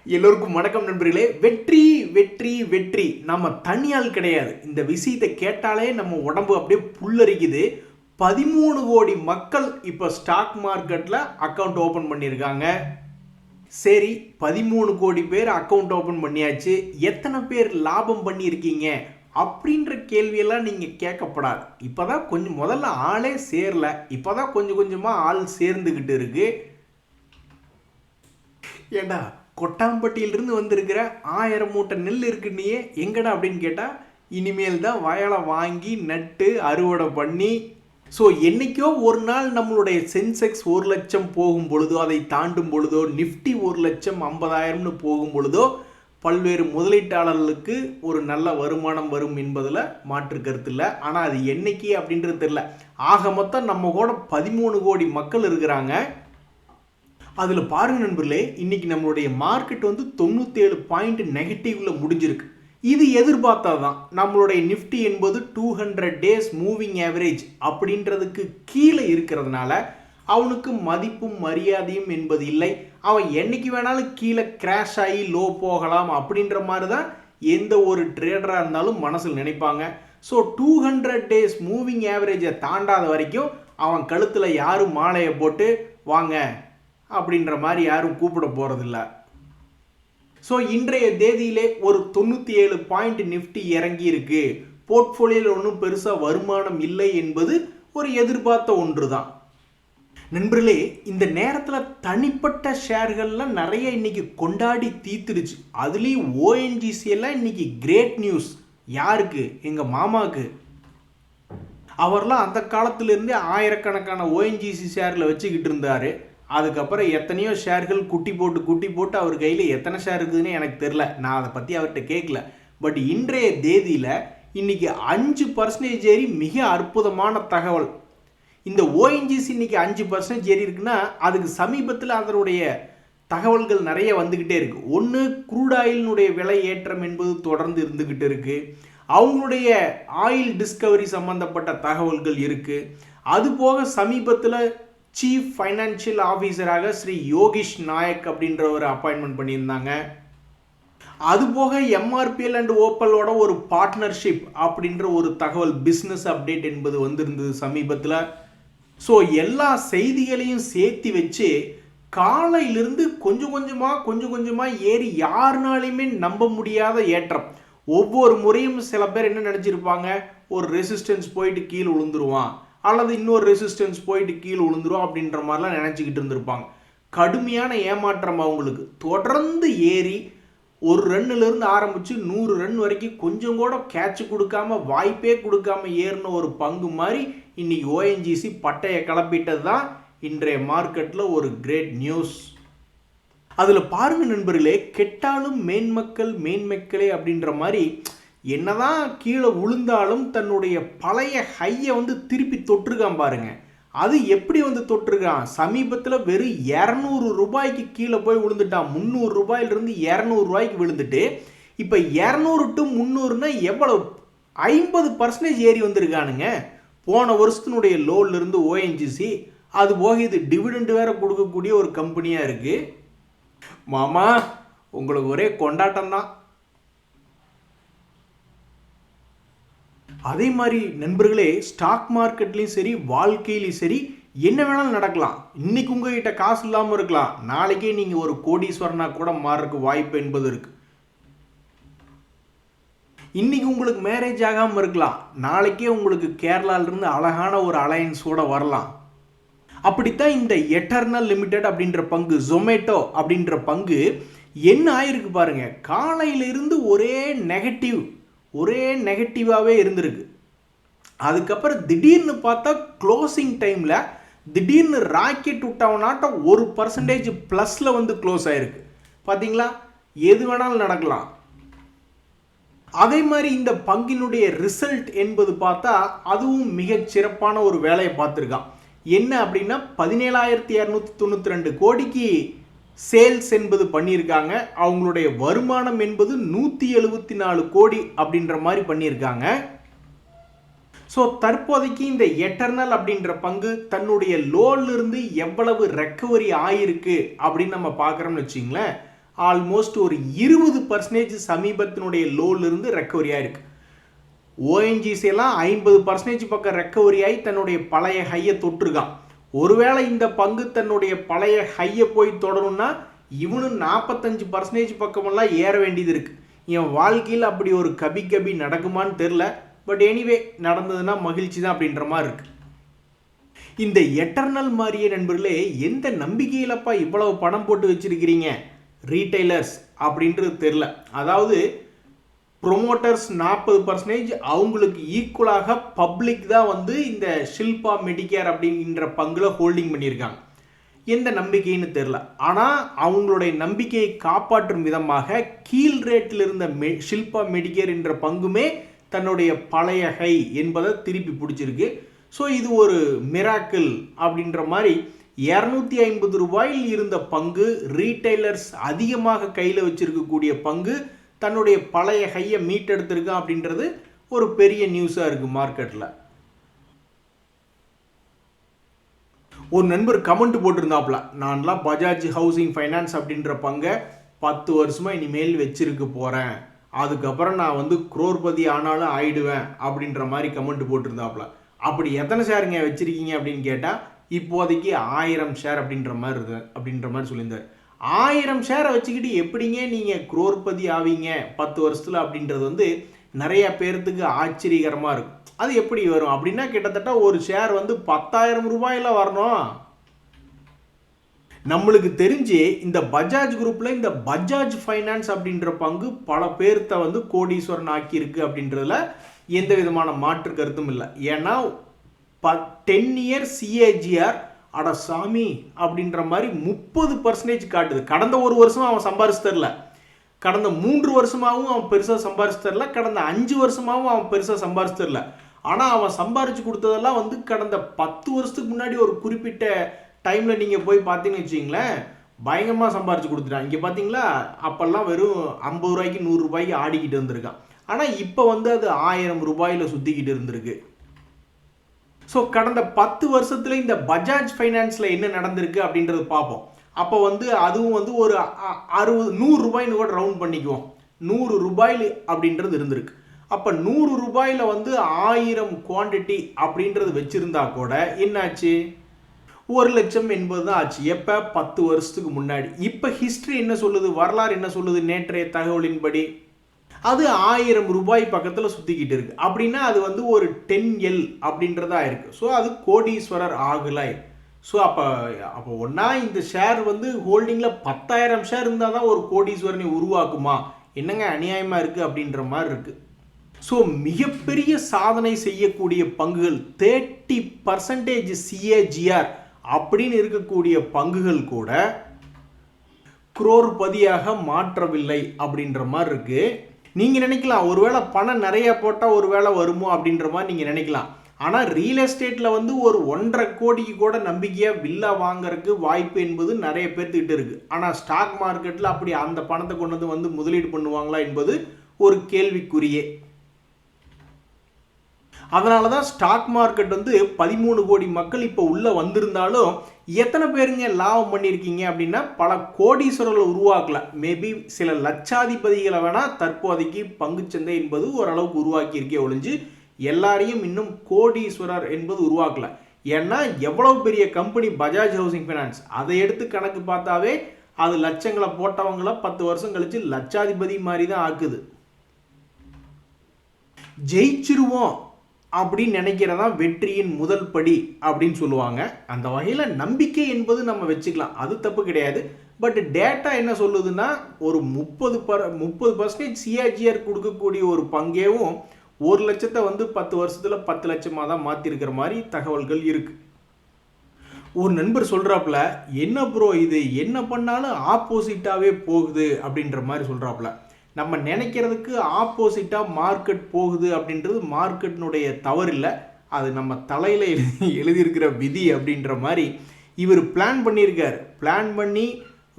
எல்லோருக்கும் வணக்கம் நண்பர்களே. வெற்றி வெற்றி வெற்றி நம்ம தனியால் கிடையாது. இந்த விஷயத்தை கேட்டாலே நம்ம உடம்பு அப்படியே புல்லரிக்குது. 13 கோடி மக்கள் இப்போ ஸ்டாக் மார்க்கெட்டில் அக்கௌண்ட் ஓப்பன் பண்ணியிருக்காங்க. சரி, 13 கோடி பேர் அக்கௌண்ட் ஓப்பன் பண்ணியாச்சு. எத்தனை பேர் லாபம் பண்ணியிருக்கீங்க அப்படின்ற கேள்வியெல்லாம் நீங்கள் கேட்கப்படாது. இப்போ தான் கொஞ்சம் முதல்ல ஆளே சேரல, இப்போ தான் கொஞ்சம் கொஞ்சமாக ஆள் சேர்ந்துக்கிட்டு இருக்கு. ஏண்டா கொட்டாம்பட்டியிலிருந்து வந்திருக்கிற 1000 மூட்டை நெல் இருக்குன்னியே எங்கடா அப்படின்னு கேட்டால் இனிமேல் தான் வயலை வாங்கி நட்டு அறுவடை பண்ணி. ஸோ என்றைக்கோ ஒரு நாள் நம்மளுடைய சென்செக்ஸ் 1 லட்சம் போகும் பொழுதோ, அதை தாண்டும் பொழுதோ, நிஃப்டி 1,50,000ன்னு போகும் பொழுதோ பல்வேறு முதலீட்டாளர்களுக்கு ஒரு நல்ல வருமானம் வரும் என்பதில் மாற்று கருத்து இல்லை. ஆனால் அது என்னைக்கு அப்படின்றது தெரியல. ஆக மொத்தம் நம்ம கூட 13 கோடி மக்கள் இருக்கிறாங்க. அதில் பாருங்க நண்பர்களே, இன்னைக்கு நம்மளுடைய மார்க்கெட் வந்து 97 பாயிண்ட் நெகட்டிவ்ல முடிஞ்சிருக்கு. இது எதிர்பார்த்ததான். நம்மளுடைய நிஃப்டி என்பது 200 டேஸ் மூவிங் ஆவரேஜ் அப்படின்றதுக்கு கீழே இருக்கிறதுனால அவனுக்கு மதிப்பும் மரியாதையும் என்பது இல்லை. அவன் என்னைக்கு வேணாலும் கீழே கிராஷ் ஆகி லோ போகலாம் அப்படின்ற மாதிரி தான் எந்த ஒரு ட்ரேடராக இருந்தாலும் மனசில் நினைப்பாங்க. ஸோ 200 டேஸ் மூவிங் ஆவரேஜை தாண்டாத வரைக்கும் அவன் கழுத்தில் யாரும் மாலையை போட்டு வாங்க அப்படின்ற மாதிரி யாரும் கூப்பிட போகிறதில்ல. ஸோ இன்றைய தேதியிலே ஒரு 97 பாயிண்ட் நிஃப்டி இறங்கி இருக்கு. போர்ட்ஃபோலியோவில் ஒன்றும் பெருசாக வருமானம் இல்லை என்பது ஒரு எதிர்பார்த்த ஒன்று தான். நண்பர்களே, இந்த நேரத்தில் தனிப்பட்ட ஷேர்கள்லாம் நிறைய இன்னைக்கு கொண்டாடி தீத்துருச்சு. அதுலேயும் ஓஎன்ஜிசி எல்லாம் இன்னைக்கு கிரேட் நியூஸ். யாருக்கு? எங்கள் மாமாவுக்கு. அவர்லாம் அந்த காலத்திலேருந்தே ஆயிரக்கணக்கான ஓஎன்ஜிசி ஷேரில் வச்சுக்கிட்டு இருந்தார். அதுக்கப்புறம் எத்தனையோ ஷேர்கள் குட்டி போட்டு அவர் கையில் எத்தனை ஷேர் இருக்குதுன்னு எனக்கு தெரில. நான் அதை பற்றி அவர்கிட்ட கேட்கல. பட் இன்றைய தேதியில் இன்னைக்கு 5% ஏறி மிக அற்புதமான தகவல். இந்த ஓஎன்ஜிசி இன்னைக்கு 5% ஏறி இருக்குன்னா அதுக்கு சமீபத்தில் அதனுடைய தகவல்கள் நிறைய வந்துக்கிட்டே இருக்கு. ஒன்று, க்ரூட் ஆயிலினுடைய விலை ஏற்றம் என்பது தொடர்ந்து இருந்துக்கிட்டு இருக்கு. அவங்களுடைய ஆயில் டிஸ்கவரி சம்பந்தப்பட்ட தகவல்கள் இருக்கு. அதுபோக சமீபத்தில் சீஃப் ஃபைனான்சியல் ஆஃபீஸராக ஸ்ரீ யோகிஷ் நாயக் அப்படின்றவர் அப்பாயின்மெண்ட் பண்ணியிருந்தாங்க. அதுபோக எம்ஆர்பிஎல் அண்ட் ஓப்பலோட ஒரு பார்ட்னர்ஷிப் அப்படின்ற ஒரு தகவல், பிஸ்னஸ் அப்டேட் என்பது வந்திருந்தது சமீபத்தில். ஸோ எல்லா செய்திகளையும் சேர்த்து வச்சு காலையிலிருந்து கொஞ்சம் கொஞ்சமாக ஏறி யாருனாலையுமே நம்ப முடியாத ஏற்றம். ஒவ்வொரு முறையும் சில பேர் என்ன நினச்சிருப்பாங்க, ஒரு ரெசிஸ்டன்ஸ் போயிட்டு கீழே விழுந்துருவான் அல்லது இன்னொரு ரெசிஸ்டன்ஸ் போயிட்டு கீழே விழுந்துரும் அப்படின்ற மாதிரிலாம் நினச்சிக்கிட்டு இருந்திருப்பாங்க. கடுமையான ஏமாற்றம் அவங்களுக்கு. தொடர்ந்து ஏறி 1 ரன்னிலிருந்து ஆரம்பித்து 100 ரன் வரைக்கும் கொஞ்சம் கூட கேட்ச் கொடுக்காம, வாய்ப்பே கொடுக்காம ஏறின ஒரு பங்கு மாதிரி இன்னைக்கு ஓஎன்ஜிசி பட்டையை கிளப்பிட்டது தான் இன்றைய மார்க்கெட்டில் ஒரு கிரேட் நியூஸ். அதில் பாருங்க நண்பர்களே, கெட்டாலும் மேன்மக்களே அப்படின்ற மாதிரி என்னதான் கீழே விழுந்தாலும் தன்னுடைய பழைய ஹையை வந்து திருப்பி தொட்டிருக்கான் பாருங்க. அது எப்படி வந்து தொட்டிருக்கான்? சமீபத்தில் வெறும் 200 ரூபாய்க்கு கீழே போய் விழுந்துட்டான். 300 ரூபாயிலிருந்து 200 ரூபாய்க்கு விழுந்துட்டு இப்போ 200 to 300னா எவ்வளவு? 50% ஏறி வந்திருக்கானுங்க. போன வருஷத்தினுடைய லோன்லேருந்து ஓஎன்ஜிசி. அது போக இது டிவிடெண்ட் வேற கொடுக்கக்கூடிய ஒரு கம்பெனியாக இருக்குது. மாமா, உங்களுக்கு ஒரே கொண்டாட்டம் தான். அதே மாதிரி நண்பர்களே, ஸ்டாக் மார்க்கெட்லேயும் சரி, வாழ்க்கையிலையும் சரி, என்ன வேணாலும் நடக்கலாம். இன்னைக்கு உங்ககிட்ட காசு இல்லாமல் இருக்கலாம், நாளைக்கே நீங்கள் ஒரு கோடீஸ்வரனா கூட மாறக்கு வாய்ப்பு என்பது இருக்கு. இன்னைக்கு உங்களுக்கு மேரேஜ் ஆகாமல் இருக்கலாம், நாளைக்கே உங்களுக்கு கேரளாவிலிருந்து அழகான ஒரு அலையன்ஸோட வரலாம். அப்படித்தான் இந்த எட்டர்னல் லிமிடெட் அப்படின்ற பங்கு, ஜொமேட்டோ அப்படின்ற பங்கு என்ன ஆயிருக்கு பாருங்க. காலையிலிருந்து ஒரே நெகட்டிவாகவே இருந்திருக்கு. அதுக்கப்புறம் திடீர்னு பார்த்தா க்ளோசிங் டைமில் திடீர்னு ராக்கெட் விட்டவனாட்டம் 1% ப்ளஸில் வந்து க்ளோஸ் ஆயிருக்கு. பார்த்தீங்களா? எது வேணாலும் நடக்கலாம். அதே மாதிரி இந்த பங்கினுடைய ரிசல்ட் என்பது பார்த்தா அதுவும் மிகச் சிறப்பான ஒரு வேலையை பார்த்துருக்கான். என்ன அப்படின்னா 17,292 கோடிக்கு சேல்ஸ் என்பது பண்ணியிருக்காங்க. அவங்களுடைய வருமானம் என்பது 174 கோடி அப்படின்ற மாதிரி பண்ணியிருக்காங்க. ஸோ தற்போதைக்கு இந்த எட்டர்னல் அப்படின்ற பங்கு தன்னுடைய லோன்லேருந்து எவ்வளவு ரெக்கவரி ஆயிருக்கு அப்படின்னு நம்ம பார்க்குறோம்னு வச்சிங்களேன். ஆல்மோஸ்ட் ஒரு 20% சமீபத்தினுடைய லோலிருந்து ரெக்கவரி ஆயிருக்கு. ஓஎன்ஜிசி எல்லாம் 50% பக்கம் ரெக்கவரி ஆகி தன்னுடைய பழைய ஹையை தொற்றுருக்கான். ஒருவேளை இந்த பங்கு தன்னுடைய பழைய ஹையை போய் தொடரும்னா இவனும் 45% பக்கமெல்லாம் ஏற வேண்டியது இருக்கு. என் வாழ்க்கையில் அப்படி ஒரு கபி நடக்குமான்னு தெரில. பட் எனிவே நடந்ததுன்னா மகிழ்ச்சி தான் அப்படின்ற மாதிரி இருக்கு. இந்த எட்டர்னல் மாதிரியே நண்பர்களே, எந்த நம்பிக்கையிலப்பா இவ்வளவு பணம் போட்டு வச்சிருக்கிறீங்க ரீட்டைலர்ஸ் அப்படின்றது தெரில. அதாவது ப்ரொமோட்டர்ஸ் 40%, அவங்களுக்கு ஈக்குவலாக பப்ளிக் தான் வந்து இந்த ஷில்பா மெடிக்கேர் அப்படிங்கிற பங்குல ஹோல்டிங் பண்ணியிருக்காங்க. எந்த நம்பிக்கைன்னு தெரில. ஆனால் அவங்களுடைய நம்பிக்கையை காப்பாற்றும் விதமாக கீழ் ரேட்டில் இருந்த ஷில்பா மெடிக்கேர் என்ற பங்குமே தன்னுடைய பழைய ஹை என்பதை திருப்பி பிடிச்சிருக்கு. ஸோ இது ஒரு மிராக்கிள் அப்படின்ற மாதிரி 250 ரூபாயில் இருந்த பங்கு, ரீட்டைலர்ஸ் அதிகமாக கையில் வச்சிருக்கக்கூடிய பங்கு தன்னுடைய பழைய ஹையை மீட்டெடுத்திருக்கான் அப்படின்றது ஒரு பெரிய நியூஸாக இருக்குது மார்க்கெட்டில். ஒரு நண்பர் கமெண்ட் போட்டிருந்தாப்புல, நான்லாம் பஜாஜ் ஹவுசிங் ஃபைனான்ஸ் அப்படின்ற பங்கை 10 வருஷமாக இனிமேல் வச்சிருக்க போகிறேன், அதுக்கப்புறம் நான் வந்து குரோர்பதி ஆனாலும் ஆயிடுவேன் அப்படின்ற மாதிரி கமெண்ட் போட்டிருந்தாப்புல. அப்படி எத்தனை ஷேருங்க வச்சுருக்கீங்க அப்படின்னு கேட்டால் இப்போதைக்கு 1000 ஷேர் அப்படின்ற மாதிரி சொல்லியிருந்தார். 1000 ஷேரை வச்சுக்கிட்டு எப்படிங்க நீங்கள் குரோர்பதி ஆவீங்க 10 வருஷத்தில் அப்படின்றது வந்து நிறைய பேர்த்துக்கு ஆச்சரியகரமாக இருக்கும். அது எப்படி வரும் அப்படின்னா கிட்டத்தட்ட ஒரு ஷேர் வந்து 10,000 ரூபாயில வரணும். நம்மளுக்கு தெரிஞ்சு இந்த பஜாஜ் குரூப்ல இந்த பஜாஜ் ஃபைனான்ஸ் அப்படின்ற பங்கு பல பேர்த்த வந்து கோடீஸ்வரன் ஆக்கியிருக்கு அப்படின்றதுல எந்த விதமான மாற்று கருத்தும் இல்லை. ஏன்னா 10 இயர் சிஏஜிஆர் அட சாமி அப்படின்ற மாதிரி 30% காட்டுது. கடந்த ஒரு வருஷமா அவன் சம்பாரிச்சு தரல, கடந்த 3 வருஷமாகவும் அவன் பெருசாக சம்பாரிச்சு தரல, கடந்த 5 வருஷமாகவும் அவன் பெருசாக சம்பாரிச்சு தரல. ஆனால் அவன் சம்பாரிச்சு கொடுத்ததெல்லாம் வந்து கடந்த 10 வருஷத்துக்கு முன்னாடி ஒரு குறிப்பிட்ட டைமில் நீங்கள் போய் பார்த்தீங்கன்னு வச்சிங்களேன், பயங்கரமாக சம்பாரிச்சு கொடுத்துட்டான். இங்கே பார்த்தீங்களா, அப்போல்லாம் வெறும் 50 ரூபாய்க்கு 100 ரூபாய்க்கு ஆடிக்கிட்டு இருந்திருக்கான். ஆனால் இப்போ வந்து அது 1000 ரூபாயில் சுற்றிக்கிட்டு இருந்திருக்கு. ஸோ கடந்த 10 வருஷத்துல இந்த பஜாஜ் ஃபைனான்ஸில் என்ன நடந்திருக்கு அப்படின்றது பார்ப்போம். அப்போ வந்து அதுவும் வந்து ஒரு 100 ரூபாய்னு கூட ரவுண்ட் பண்ணிக்குவோம், 100 ரூபாயில் அப்படின்றது இருந்திருக்கு. அப்போ 100 ரூபாயில் வந்து 1000 குவான்டிட்டி அப்படின்றது வச்சுருந்தா கூட என்னாச்சு, 1,80,000 தான் ஆச்சு. எப்போ, 10 வருஷத்துக்கு முன்னாடி. இப்போ ஹிஸ்ட்ரி என்ன சொல்லுது, வரலாறு என்ன சொல்லுது, நேற்றைய தகவலின்படி அது 1000 ரூபாய் பக்கத்தில் சுற்றிக்கிட்டு இருக்கு. அப்படின்னா அது வந்து ஒரு 10L அப்படின்றதா இருக்கு. ஸோ அது கோடீஸ்வரர் ஆகலை. ஸோ அப்போ ஒன்றா இந்த ஷேர் வந்து ஹோல்டிங்கில் 10,000 ஷேர் இருந்தால் தான் ஒரு கோடீஸ்வரனை உருவாக்குமா, என்னங்க அநியாயமாக இருக்குது அப்படின்ற மாதிரி இருக்குது. ஸோ மிகப்பெரிய சாதனை செய்யக்கூடிய பங்குகள் 30% சிஏஜிஆர் அப்படின்னு இருக்கக்கூடிய பங்குகள் கூட குரோர்பதியாக மாற்றவில்லை அப்படின்ற மாதிரி இருக்குது. நீங்கள் நினைக்கலாம் ஒருவேளை பணம் நிறைய போட்டால் ஒரு வேளை வருமோ அப்படின்ற மாதிரி நீங்கள் நினைக்கலாம். ஆனால் ரியல் எஸ்டேட்டில் வந்து ஒரு 1.5 கோடிக்கு கூட நம்பிக்கையாக வில்லா வாங்கறதுக்கு வாய்ப்பு என்பது நிறைய பேர்த்துக்கிட்ட இருக்குது. ஆனால் ஸ்டாக் மார்க்கெட்டில் அப்படி அந்த பணத்தை கொண்டு வந்து முதலீடு பண்ணுவாங்களா என்பது ஒரு கேள்விக்குறியே. அதனால தான் ஸ்டாக் மார்க்கெட் வந்து 13 கோடி மக்கள் இப்போ உள்ளே வந்திருந்தாலும் எத்தனை பேருங்க லாபம் பண்ணியிருக்கீங்க அப்படின்னா பல கோடீஸ்வரர்களை உருவாக்கல. மேபி சில லட்சாதிபதிகளை வேணால் தற்போதைக்கு பங்குச்சந்தை என்பது ஓரளவுக்கு உருவாக்கியிருக்கே ஒழிஞ்சு எல்லாரையும் இன்னும் கோடீஸ்வரர் என்பது உருவாக்கல. ஏன்னா எவ்வளவு பெரிய கம்பெனி பஜாஜ் ஹவுசிங் ஃபைனான்ஸ், அதை எடுத்து கணக்கு பார்த்தாவே அது லட்சங்களை போட்டவங்கள 10 வருஷம் கழிச்சு லட்சாதிபதி மாதிரி தான் ஆக்குது. ஜெயிச்சிருவோம் அப்படின்னு நினைக்கிறதா வெற்றியின் முதல் படி அப்படின்னு சொல்லுவாங்க. அந்த வகையில் நம்பிக்கை என்பது நம்ம வச்சுக்கலாம், அது தப்பு கிடையாது. பட் டேட்டா என்ன சொல்லுதுன்னா ஒரு 30% சிஏஜிஆர் கொடுக்கக்கூடிய ஒரு பங்கேவும் 1 லட்சத்தை வந்து 10 வருஷத்துல 10 லட்சமாக தான் மாற்றிருக்கிற மாதிரி தகவல்கள் இருக்கு. ஒரு நண்பர் சொல்றாப்புல, என்ன ப்ரோ இது என்ன பண்ணாலும் ஆப்போசிட்டாவே போகுது அப்படின்ற மாதிரி சொல்றாப்புல. நம்ம நினைக்கிறதுக்கு ஆப்போசிட்டாக மார்க்கெட் போகுது அப்படின்றது மார்க்கெட்டினுடைய தவறு இல்லை, அது நம்ம தலையில் எழுதியிருக்கிற விதி அப்படின்ற மாதிரி இவர் பிளான் பண்ணியிருக்கார். பிளான் பண்ணி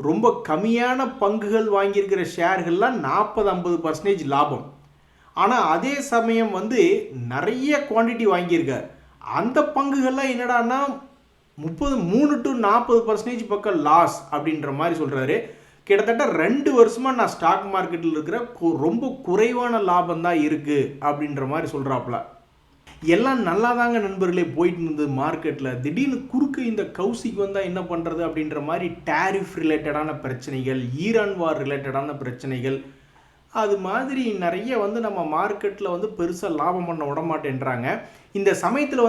ரொம்ப கம்மியான பங்குகள் வாங்கியிருக்கிற ஷேர்கள்லாம் 40-50% லாபம். ஆனால் அதே சமயம் வந்து நிறைய குவான்டிட்டி வாங்கியிருக்கார். அந்த பங்குகள்லாம் என்னடான்னா 3 to 40% பக்கம் லாஸ் அப்படின்ற மாதிரி சொல்கிறாரு. கிட்டத்தட்ட 2 வருஷமாக நான் ஸ்டாக் மார்க்கெட்டில் இருக்கிற ரொம்ப குறைவான லாபம் தான் இருக்குது அப்படின்ற மாதிரி சொல்கிறாப்புல. எல்லாம் நல்லா தாங்க நண்பர்களே போயிட்டு இருந்தது மார்க்கெட்டில். திடீர்னு குறுக்கு இந்த கௌசிக் வந்தால் என்ன பண்ணுறது அப்படின்ற மாதிரி டேரிஃப் ரிலேட்டடான பிரச்சனைகள், ஈரான் வார் ரிலேட்டடான பிரச்சனைகள், அது மாதிரி நிறைய நம்ம மார்க்கெட்டில் பெருசாக லாபம் பண்ண விட மாட்டேன்றாங்க. இந்த சமயத்தில்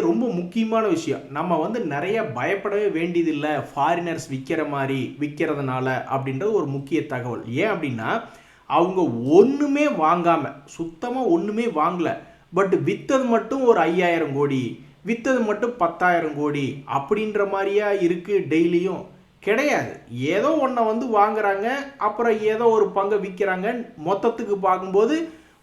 ரொம்ப முக்கியமான விஷயம், நம்ம நிறைய பயப்படவே வேண்டியதில்லை ஃபாரினர்ஸ் விற்கிறதுனால அப்படின்றது ஒரு முக்கிய தகவல். ஏன் அப்படின்னா அவங்க ஒன்றுமே வாங்காமல், சுத்தமாக ஒன்றுமே வாங்கலை, பட் விற்றது மட்டும் ஒரு 5000 கோடி, விற்றது மட்டும் 10,000 கோடி அப்படின்ற மாதிரியா இருக்குது. டெய்லியும் கிடையாது. ஏதோ ஒன்றை வாங்குறாங்க, அப்புறம் ஏதோ ஒரு பங்கை விற்கிறாங்க. மொத்தத்துக்கு பார்க்கும்போது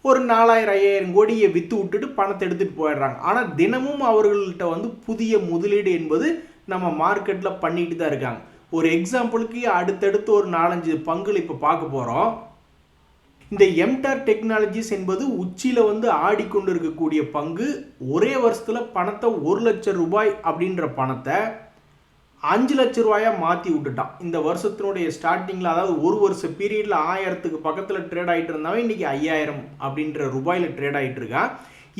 ஒரு 4000-5000 கோடியை விற்று விட்டுட்டு பணத்தை எடுத்துகிட்டு போயிடுறாங்க. ஆனால் தினமும் அவர்கள்ட்ட புதிய முதலீடு என்பது நம்ம மார்க்கெட்டில் பண்ணிட்டு தான் இருக்காங்க. ஒரு எக்ஸாம்பிளுக்கு அடுத்தடுத்து ஒரு 4-5 பங்குகள் இப்போ பார்க்க போகிறோம். இந்த எம்டார் டெக்னாலஜிஸ் என்பது உச்சியில் ஆடிக்கொண்டு இருக்கக்கூடிய பங்கு. ஒரே வருஷத்தில் பணத்தை 1 லட்சம் ரூபாய் அப்படின்ற பணத்தை 5 லட்சம் ரூபாயாக மாற்றி விட்டுட்டான். இந்த வருஷத்தினுடைய ஸ்டார்டிங்கில், அதாவது ஒரு வருஷ பீரியடில் 1000க்கு பக்கத்தில் ட்ரேட் ஆகிட்டு இருந்தாவே இன்றைக்கி 5000 அப்படின்ற ரூபாயில் ட்ரேட் ஆகிட்டு இருக்கான்.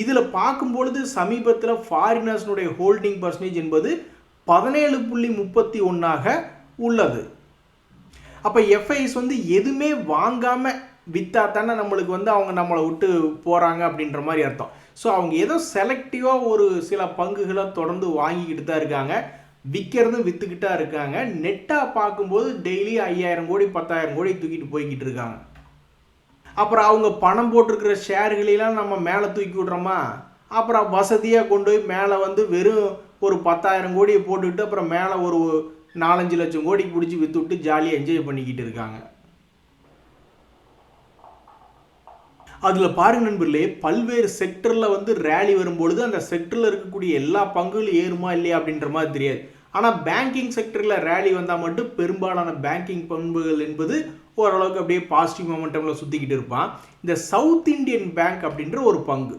இதில் பார்க்கும்பொழுது சமீபத்தில் ஃபாரினர்ஸ்னுடைய ஹோல்டிங் பர்சன்டேஜ் என்பது 17.31 உள்ளது. அப்போ எஃப்ஐஸ் எதுவுமே வாங்காமல் விற்றா தானே நம்மளுக்கு அவங்க நம்மளை விட்டு போகிறாங்க அப்படின்ற மாதிரி அர்த்தம். ஸோ அவங்க ஏதோ செலக்டிவாக ஒரு சில பங்குகளை தொடர்ந்து வாங்கிக்கிட்டு தான் இருக்காங்க, விற்கிறதும் விற்றுக்கிட்டா இருக்காங்க. நெட்டாக பார்க்கும்போது டெய்லி 5000 கோடி 10,000 கோடி தூக்கிட்டு போய்கிட்டு இருக்காங்க. அப்புறம் அவங்க பணம் போட்டிருக்கிற ஷேர்களெல்லாம் நம்ம மேலே தூக்கி விட்றோமா, அப்புறம் வசதியாக கொண்டு போய் மேலே வெறும் ஒரு 10,000 கோடியை போட்டுக்கிட்டு அப்புறம் மேலே ஒரு 4-5 லட்சம் கோடிக்கு பிடிச்சி விற்று விட்டு ஜாலியாக என்ஜாய் பண்ணிக்கிட்டு இருக்காங்க. அதில் பாருங்க நண்பர்களே, பல்வேறு செக்டரில் ரேலி வரும்பொழுது அந்த செக்டரில் இருக்கக்கூடிய எல்லா பங்குகளும் ஏறுமா இல்லையா அப்படின்ற மாதிரி தெரியாது. ஆனால் பேங்கிங் செக்டரில் ரேலி வந்தால் மட்டும் பெரும்பாலான பேங்கிங் பண்புகள் என்பது ஓரளவுக்கு அப்படியே பாசிட்டிவ் மொமெண்டமில் சுற்றிக்கிட்டு இருப்பான். இந்த சவுத் இண்டியன் பேங்க் அப்படின்ற ஒரு பங்கு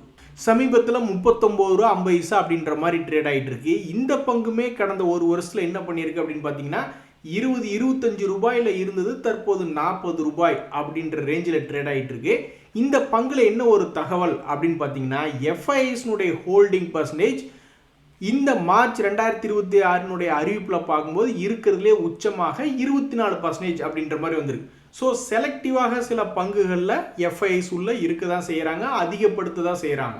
சமீபத்தில் 39 ரூபா 50 பைசா அப்படின்ற மாதிரி ட்ரேட் ஆகிட்டு இருக்கு. இந்த பங்குமே கடந்த ஒரு வருஷத்தில் என்ன பண்ணியிருக்கு அப்படின்னு பார்த்தீங்கன்னா 20-25 ரூபாயில் இருந்தது, தற்போது 40 ரூபாய் அப்படின்ற ரேஞ்சில் ட்ரேட் ஆகிட்டு இருக்கு. இந்த பங்குல என்ன ஒரு தகவல் அப்படின்னு பார்த்தீங்கன்னா, எஃப்ஐஎஸ்னுடைய ஹோல்டிங் பர்சன்டேஜ் இந்த மார்ச் 2026 அறிவிப்பில் பார்க்கும்போது இருக்கிறதுலே உச்சமாக 24% அப்படின்ற மாதிரி வந்திருக்கு. ஸோ செலக்டிவாக சில பங்குகளில் எஃப்ஐஎஸ் உள்ள இருக்க தான் செய்கிறாங்க, அதிகப்படுத்த தான் செய்கிறாங்க.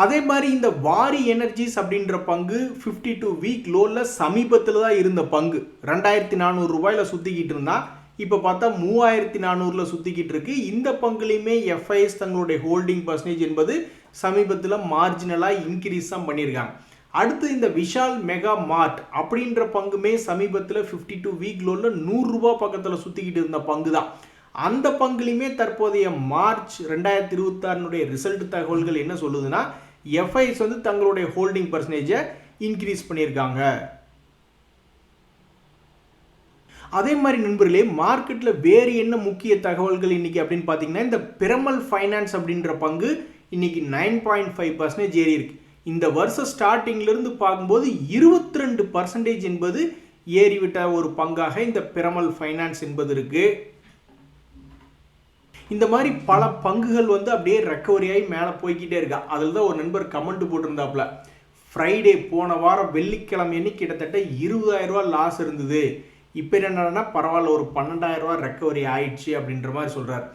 அதே மாதிரி இந்த வாரி எனர்ஜிஸ் அப்படின்ற பங்கு 52 வீக் லோவில் சமீபத்தில் தான் இருந்த பங்கு 2400 ரூபாயில் சுற்றிக்கிட்டு இருந்தா, இப்போ பார்த்தா 3400 சுற்றிக்கிட்டு இருக்கு. இந்த பங்குலையுமே எஃப்ஐஎஸ் தங்களுடைய ஹோல்டிங் பர்சன்டேஜ் என்பது சமீபத்தில் மார்ஜினலாக இன்க்ரீஸ் தான் பண்ணியிருக்காங்க. அடுத்து இந்த விஷால் மெகா மார்ட் அப்படின்ற பங்குமே சமீபத்தில் 52 வீக் லோவில் 100 ரூபா பக்கத்தில் சுற்றிக்கிட்டு இருந்த பங்கு தான். அந்த பங்குலையுமே தற்போதைய மார்ச் 2026 ரிசல்ட் தகவல்கள் என்ன சொல்லுதுன்னா, எஃப்ஐஎஸ் தங்களுடைய ஹோல்டிங் பர்சன்டேஜை இன்க்ரீஸ் பண்ணியிருக்காங்க. அதே மாதிரி நண்பர்களே, மார்க்கெட்டில் வேறு என்ன முக்கிய தகவல்கள் இன்னைக்கு அப்படின்னு பார்த்தீங்கன்னா, இந்த பிரமல் ஃபைனான்ஸ் அப்படின்ற பங்கு இன்னைக்கு 9.5% ஏறி இருக்கு. இந்த வருஷம் ஸ்டார்டிங்லேருந்து பார்க்கும்போது 22% என்பது ஏறிவிட்ட ஒரு பங்காக இந்த பிரமல் ஃபைனான்ஸ் என்பது இருக்கு. இந்த மாதிரி பல பங்குகள் அப்படியே ரெக்கவரி ஆகி மேலே போய்கிட்டே இருக்கா. அதில் தான் ஒரு நண்பர் கமெண்ட் போட்டிருந்தாப்புல, ஃப்ரைடே போன வாரம் வெள்ளிக்கிழமை அன்னைக்கு கிட்டத்தட்ட 20,000 ரூபா லாஸ் இருந்தது, இப்போ என்னன்னா பரவாயில்ல ஒரு 12,000 ரூபா ரெக்கவரி ஆயிடுச்சு அப்படின்ற மாதிரி சொல்கிறார்.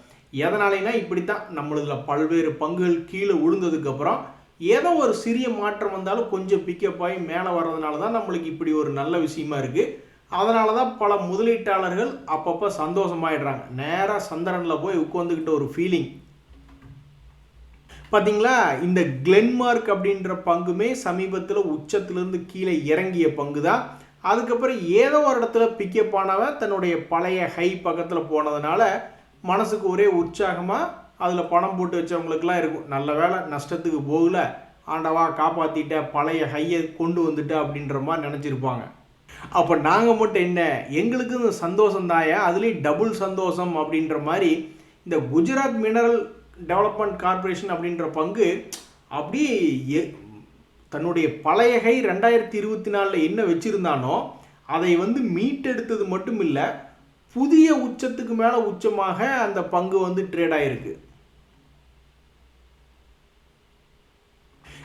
எதனாலனா இப்படித்தான் நம்மளதில் பல்வேறு பங்குகள் கீழே விழுந்ததுக்கப்புறம் ஏதோ ஒரு சிறிய மாற்றம் வந்தாலும் கொஞ்சம் பிக்கப் ஆகி மேலே வர்றதுனால தான் நம்மளுக்கு இப்படி ஒரு நல்ல விஷயமா இருக்குது. அதனால தான் பல முதலீட்டாளர்கள் அப்பப்போ சந்தோஷமாயிடுறாங்க. நேராக சந்திரனில் போய் உட்காந்துக்கிட்ட ஒரு ஃபீலிங் பார்த்தீங்களா. இந்த கிளென்மார்க் அப்படின்ற பங்குமே சமீபத்தில் உச்சத்திலிருந்து கீழே இறங்கிய பங்கு தான். அதுக்கப்புறம் ஏதோ ஒரு இடத்துல பிக்கப் ஆனவன் தன்னுடைய பழைய ஹை பக்கத்தில் போனதுனால மனசுக்கு ஒரே உற்சாகமாக அதில் பணம் போட்டு வச்சவங்களுக்குலாம் இருக்கும், நல்ல வேலை நஷ்டத்துக்கு போகல, ஆண்டவா காப்பாற்றிட்ட, பழைய ஹையை கொண்டு வந்துட்ட அப்படின்ற மாதிரி நினச்சிருப்பாங்க. அப்போ நாங்கள் மட்டும் என்ன, எங்களுக்கு இந்த சந்தோஷம் தாயா, அதுலேயும் டபுள் சந்தோஷம் அப்படின்ற மாதிரி இந்த குஜராத் மினரல் டெவலப்மெண்ட் கார்பரேஷன் அப்படின்ற பங்கு அப்படியே தன்னுடைய பழைய ஹை 2024 என்ன வச்சுருந்தானோ அதை மீட்டெடுத்தது மட்டும் இல்லை, புதிய உச்சத்துக்கு மேலே உச்சமாக அந்த பங்கு வந்து ட்ரேட் ஆகிருக்கு.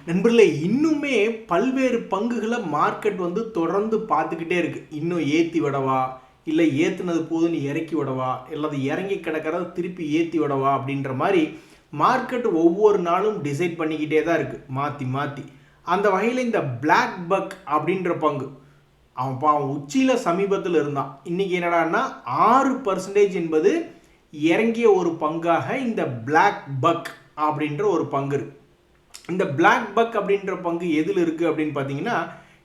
நண்பர்களே, இன்னுமே பல்வேறு பங்குகளை மார்க்கெட் வந்து தொடர்ந்து பார்த்துக்கிட்டே இருக்குது. இன்னும் ஏற்றி விடவா, இல்லை ஏற்றுனது போதுன்னு இறக்கி விடவா, இல்லை இறங்கி கிடக்கிறத திருப்பி ஏற்றி விடவா அப்படின்ற மாதிரி மார்க்கெட் ஒவ்வொரு நாளும் டிசைட் பண்ணிக்கிட்டே தான் இருக்குது, மாற்றி மாற்றி. அந்த வகையில் இந்த பிளாக் பக் அப்படின்ற பங்கு அவன் உச்சியில் சமீபத்தில் இருந்தான். இன்றைக்கி என்னடான்னா 6% என்பது இறங்கிய ஒரு பங்காக இந்த பிளாக் பக் அப்படின்ற ஒரு பங்கு இருக்குது. இந்த பிளாக் பக் அப்படின்ற பங்கு எதில் இருக்குது அப்படின்னு பார்த்தீங்கன்னா,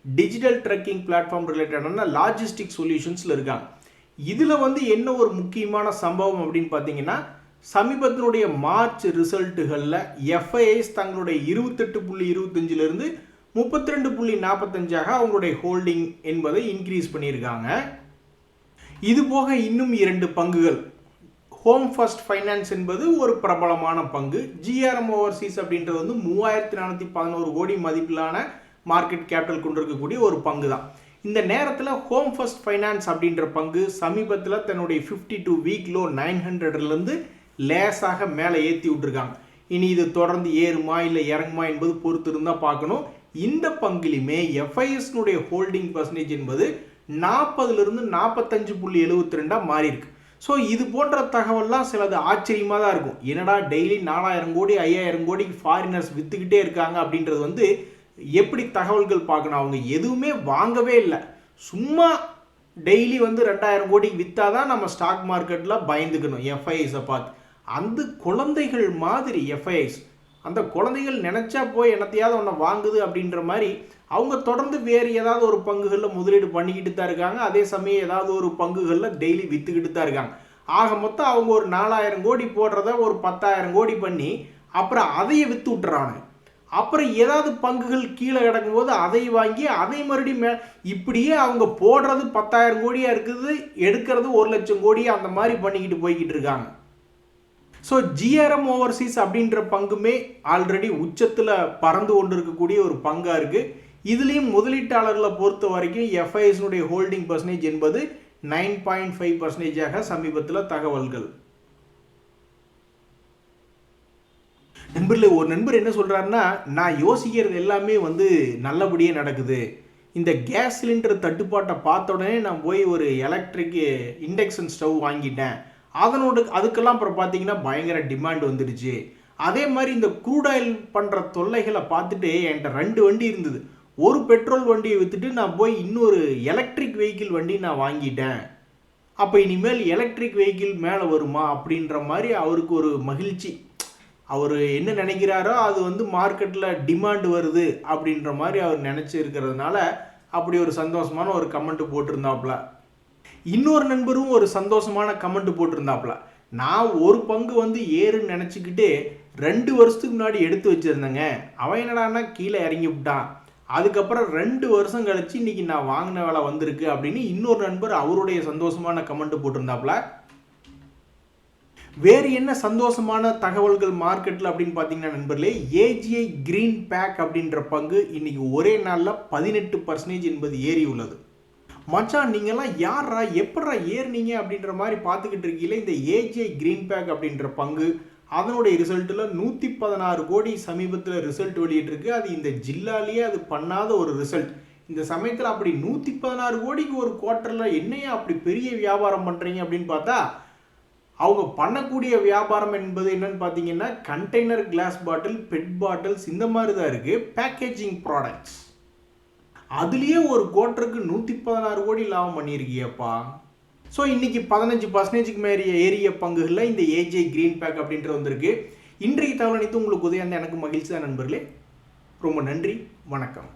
டிஜிட்டல் ட்ரக்கிங் பிளாட்ஃபார்ம் ரிலேட்டடான லாஜிஸ்டிக் சொல்யூஷன்ஸில் இருக்காங்க. இதில் வந்து என்ன ஒரு முக்கியமான சம்பவம் அப்படின்னு பார்த்தீங்கன்னா, சமீபத்தினுடைய மார்ச் ரிசல்ட்டுகளில் எஃப்ஐஐஸ் தங்களுடைய 28.25 32.45 அவங்களுடைய ஹோல்டிங் என்பதை இன்க்ரீஸ் பண்ணியிருக்காங்க. இது போக இன்னும் 2 பங்குகள், ஹோம் ஃபர்ஸ்ட் ஃபைனான்ஸ் என்பது ஒரு பிரபலமான பங்கு, ஜிஆர்எம் ஓவர்சீஸ் அப்படின்றது வந்து 3411 கோடி மதிப்பிலான மார்க்கெட் கேபிட்டல் கொண்டிருக்கக்கூடிய ஒரு பங்கு தான். இந்த நேரத்தில் ஹோம் ஃபர்ஸ்ட் ஃபைனான்ஸ் அப்படின்ற பங்கு சமீபத்தில் தன்னுடைய 52 வீக் லோ 900லேருந்து லேசாக மேலே ஏற்றி விட்டுருக்காங்க. இனி இது தொடர்ந்து ஏறுமா இல்லை இறங்குமா என்பது பொறுத்து இருந்தால் பார்க்கணும். இந்த பங்கிலுமே எஃப்ஐஎஸ்னுடைய ஹோல்டிங் பர்சன்டேஜ் என்பது 40லிருந்து 45.72 மாறி இருக்கு. ஸோ இது போன்ற தகவல்லாம் சிலது ஆச்சரியமாக தான் இருக்கும். என்னடா டெய்லி 4000 கோடி 5000 கோடிக்கு ஃபாரினர்ஸ் விற்றுக்கிட்டே இருக்காங்க அப்படின்றது வந்து எப்படி தகவல்கள் பார்க்கணும். அவங்க எதுவுமே வாங்கவே இல்லை, சும்மா டெய்லி வந்து 2000 கோடிக்கு விற்றாதான் நம்ம ஸ்டாக் மார்க்கெட்டில் பயந்துக்கணும் எஃப்ஐஎஸை பார்த்து. அந்த குழந்தைகள் மாதிரி எஃப்ஐஎஸ், அந்த குழந்தைகள் நினச்சா போய் என்னத்தையாவது ஒன்று வாங்குது அப்படின்ற மாதிரி அவங்க தொடர்ந்து வேறு ஏதாவது ஒரு பங்குகளில் முதலீடு பண்ணிக்கிட்டு தான் இருக்காங்க. அதே சமயம் ஏதாவது ஒரு பங்குகளில் டெய்லி விற்றுக்கிட்டு தான் இருக்காங்க. ஆக மொத்தம் அவங்க ஒரு 4000 கோடி போடுறத ஒரு 10,000 கோடி பண்ணி அப்புறம் அதையே விற்று விட்டுறாங்க. அப்புறம் ஏதாவது பங்குகள் கீழே கிடக்கும்போது அதை வாங்கி அதை மறுபடியும் இப்படியே அவங்க போடுறது 10,000 கோடியாக இருக்குது, எடுக்கிறது 1,00,000 கோடியாக அந்த மாதிரி பண்ணிக்கிட்டு போய்கிட்டு இருக்காங்க. ஸோ ஜிஆர்எம் ஓவர்சீஸ் அப்படின்ற பங்குமே ஆல்ரெடி உச்சத்தில் பறந்து கொண்டு இருக்கக்கூடிய ஒரு பங்காக இருக்குது. இதுலேயும் முதலீட்டாளர்களை பொறுத்த வரைக்கும் எஃப்ஐஎஸ்னுடைய ஹோல்டிங் பர்சன்டேஜ் என்பது 9.5% சமீபத்தில் தகவல்கள். நண்பர்களே, ஒரு நண்பர் என்ன சொல்கிறாருன்னா, நான் யோசிக்கிறது எல்லாமே வந்து நல்லபடியாக நடக்குது. இந்த கேஸ் சிலிண்டர் தட்டுப்பாட்டை பார்த்த உடனே நான் போய் ஒரு எலக்ட்ரிக் இண்டக்ஷன் ஸ்டவ் வாங்கிட்டேன். அதுக்கெல்லாம் அப்புறம் பார்த்தீங்கன்னா பயங்கர டிமாண்ட் வந்துடுச்சு. அதே மாதிரி இந்த க்ரூட் ஆயில் பண்ணுற தொல்லைகளை பார்த்துட்டு என்கிட்ட 2 வண்டி இருந்தது. ஒரு பெட்ரோல் வண்டியை விற்றுட்டு நான் போய் இன்னொரு எலக்ட்ரிக் வெஹிக்கிள் வண்டி நான் வாங்கிட்டேன். அப்போ இனிமேல் எலக்ட்ரிக் வெஹிக்கிள் மேலே வருமா அப்படின்ற மாதிரி அவருக்கு ஒரு மகிழ்ச்சி. அவர் என்ன நினைக்கிறாரோ அது வந்து மார்க்கெட்டில் டிமாண்ட் வருது அப்படின்ற மாதிரி அவர் நினச்சி இருக்கிறதுனால அப்படி ஒரு சந்தோஷமான ஒரு கமெண்ட் போட்டிருந்தாப்புல. இன்னொரு நண்பரும் ஒரு சந்தோஷமான கமெண்ட் போட்டிருந்தாப்புல. நான் ஒரு பங்கு வந்து ஏறுன்னு நினச்சிக்கிட்டு 2 வருஷத்துக்கு முன்னாடி எடுத்து வச்சுருந்தேங்க, அவன் என்னடான்னா கீழே இறங்கி விட்டான். அதுக்கப்புறம் 2 வருஷம் கழிச்சு இன்னைக்கு நான் வாங்கின வேலை வந்திருக்கு அப்படின்னு இன்னொரு நண்பர் அவருடைய சந்தோஷமான கமெண்ட் போட்டிருந்தாப்புல. வேறு என்ன சந்தோஷமான தகவல்கள் மார்க்கெட்டில் அப்படின்னு பார்த்தீங்கன்னா நண்பர்களே, ஏஜிஐ கிரீன் பேக் அப்படின்ற பங்கு இன்னைக்கு ஒரே நாளில் 18% என்பது ஏறி உள்ளது. மச்சான், நீங்கள்லாம் யாரா எப்படா ஏறினீங்க அப்படின்ற மாதிரி பார்த்துக்கிட்டு இருக்கீங்களே. இந்த ஏஜிஐ கிரீன் பேக் அப்படின்ற பங்கு அதனுடைய ரிசல்ட்டில் 116 கோடி சமீபத்தில் ரிசல்ட் வெளியிட்டிருக்கு. அது இந்த ஜில்லாலேயே அது பண்ணாத ஒரு ரிசல்ட். இந்த சமயத்தில் அப்படி 116 கோடிக்கு ஒரு குவார்ட்டரில் என்னையா அப்படி பெரிய வியாபாரம் பண்ணுறீங்க அப்படின்னு பார்த்தா, அவங்க பண்ணக்கூடிய வியாபாரம் என்பது என்னன்னு பார்த்தீங்கன்னா container glass bottle, pet bottles இந்த மாதிரி தான் இருக்குது. பேக்கேஜிங் ப்ராடக்ட்ஸ் அதுலேயே ஒரு குவார்ட்டருக்கு 116 கோடி லாபம் பண்ணியிருக்கியப்பா. ஸோ இன்றைக்கி 15%க்கு மேலே ஏறிய பங்குகளில் இந்த ஏஜிஐ கிரீன் பேக் அப்படின்றது வந்திருக்கு. இன்றைய தகவல் அனைத்து உங்களுக்கு உதயம் எனக்கு மகிழ்ச்சி தான் நண்பர்களே. ரொம்ப நன்றி, வணக்கம்.